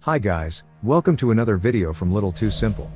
Hi guys, welcome to another video from Little Too Simple.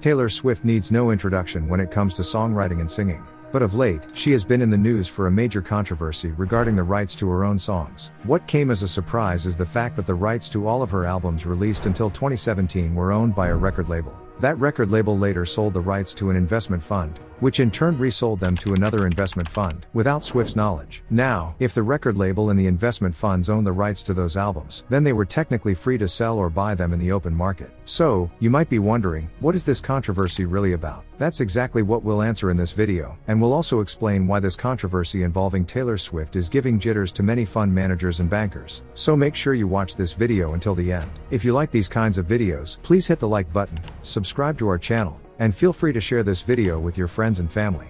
Taylor Swift needs no introduction when it comes to songwriting and singing. But of late, she has been in the news for a major controversy regarding the rights to her own songs. What came as a surprise is the fact that the rights to all of her albums released until 2017 were owned by a record label. That record label later sold the rights to an investment fund, which in turn resold them to another investment fund, without Swift's knowledge. Now, if the record label and the investment funds own the rights to those albums, then they were technically free to sell or buy them in the open market. So, you might be wondering, what is this controversy really about? That's exactly what we'll answer in this video, and we'll also explain why this controversy involving Taylor Swift is giving jitters to many fund managers and bankers. So make sure you watch this video until the end. If you like these kinds of videos, please hit the like button, subscribe to our channel, and feel free to share this video with your friends and family.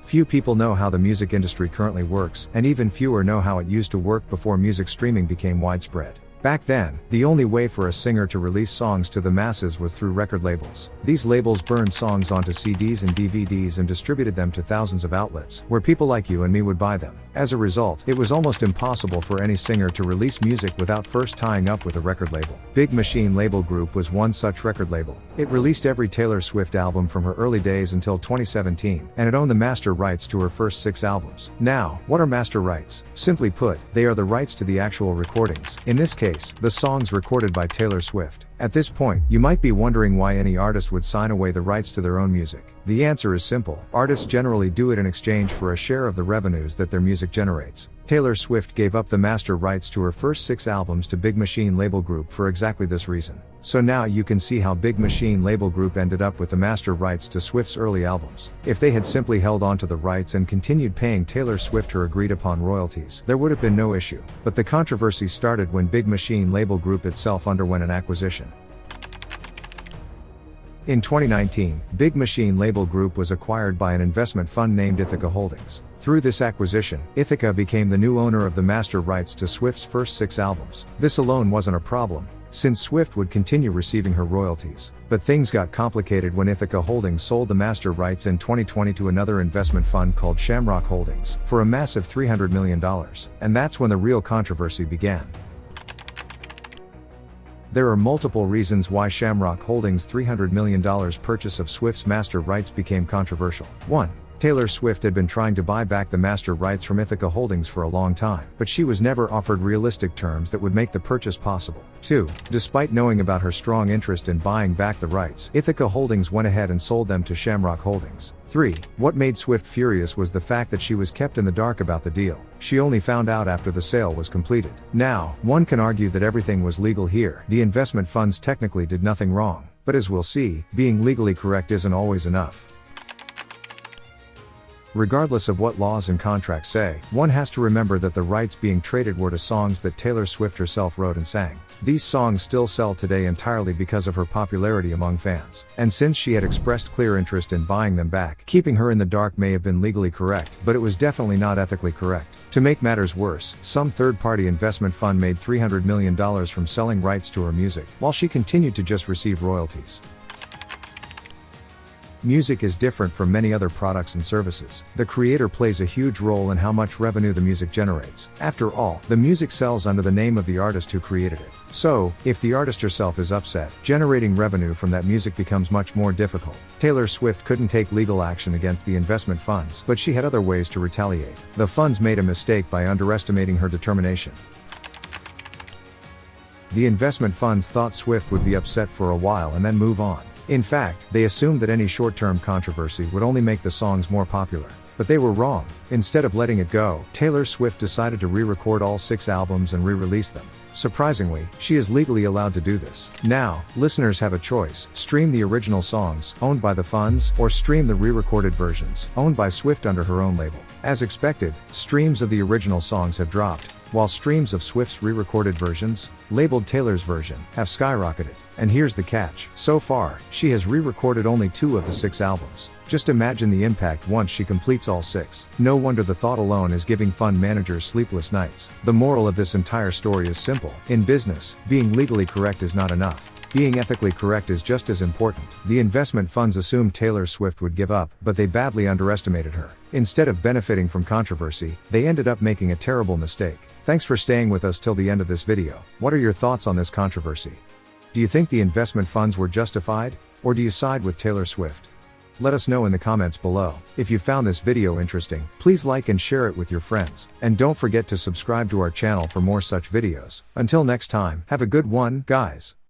Few people know how the music industry currently works, and even fewer know how it used to work before music streaming became widespread. Back then, the only way for a singer to release songs to the masses was through record labels. These labels burned songs onto CDs and DVDs and distributed them to thousands of outlets, where people like you and me would buy them. As a result, it was almost impossible for any singer to release music without first tying up with a record label. Big Machine Label Group was one such record label. It released every Taylor Swift album from her early days until 2017, and it owned the master rights to her first 6 albums. Now, what are master rights? Simply put, they are the rights to the actual recordings. In this case, the songs recorded by Taylor Swift. At this point, you might be wondering why any artist would sign away the rights to their own music. The answer is simple. Artists generally do it in exchange for a share of the revenues that their music generates. Taylor Swift gave up the master rights to her first 6 albums to Big Machine Label Group for exactly this reason. So now you can see how Big Machine Label Group ended up with the master rights to Swift's early albums. If they had simply held on to the rights and continued paying Taylor Swift her agreed upon royalties, there would have been no issue. But the controversy started when Big Machine Label Group itself underwent an acquisition. In 2019, Big Machine Label Group was acquired by an investment fund named Ithaca Holdings. Through this acquisition, Ithaca became the new owner of the master rights to Swift's first 6 albums. This alone wasn't a problem, since Swift would continue receiving her royalties. But things got complicated when Ithaca Holdings sold the master rights in 2020 to another investment fund called Shamrock Holdings, for a massive $300 million. And that's when the real controversy began. There are multiple reasons why Shamrock Holdings' $300 million purchase of Swift's master rights became controversial. 1. Taylor Swift had been trying to buy back the master rights from Ithaca Holdings for a long time, but she was never offered realistic terms that would make the purchase possible. 2. Despite knowing about her strong interest in buying back the rights, Ithaca Holdings went ahead and sold them to Shamrock Holdings. 3. What made Swift furious was the fact that she was kept in the dark about the deal. She only found out after the sale was completed. Now, one can argue that everything was legal here. The investment funds technically did nothing wrong. But as we'll see, being legally correct isn't always enough. Regardless of what laws and contracts say, one has to remember that the rights being traded were to songs that Taylor Swift herself wrote and sang. These songs still sell today entirely because of her popularity among fans. And since she had expressed clear interest in buying them back, keeping her in the dark may have been legally correct, but it was definitely not ethically correct. To make matters worse, some third-party investment fund made $300 million from selling rights to her music, while she continued to just receive royalties. Music is different from many other products and services. The creator plays a huge role in how much revenue the music generates. After all, the music sells under the name of the artist who created it. So, if the artist herself is upset, generating revenue from that music becomes much more difficult. Taylor Swift couldn't take legal action against the investment funds, but she had other ways to retaliate. The funds made a mistake by underestimating her determination. The investment funds thought Swift would be upset for a while and then move on. In fact, they assumed that any short-term controversy would only make the songs more popular. But they were wrong. Instead of letting it go, Taylor Swift decided to re-record all 6 albums and re-release them. Surprisingly, she is legally allowed to do this. Now, listeners have a choice: stream the original songs, owned by the funds, or stream the re-recorded versions, owned by Swift under her own label. As expected, streams of the original songs have dropped, while streams of Swift's re-recorded versions, labeled Taylor's version, have skyrocketed. And here's the catch. So far, she has re-recorded only 2 of the 6 albums. Just imagine the impact once she completes all 6. No wonder the thought alone is giving fund managers sleepless nights. The moral of this entire story is simple. In business, being legally correct is not enough. Being ethically correct is just as important. The investment funds assumed Taylor Swift would give up, but they badly underestimated her. Instead of benefiting from controversy, they ended up making a terrible mistake. Thanks for staying with us till the end of this video. What are your thoughts on this controversy? Do you think the investment funds were justified, or do you side with Taylor Swift? Let us know in the comments below. If you found this video interesting, please like and share it with your friends. And don't forget to subscribe to our channel for more such videos. Until next time, have a good one, guys.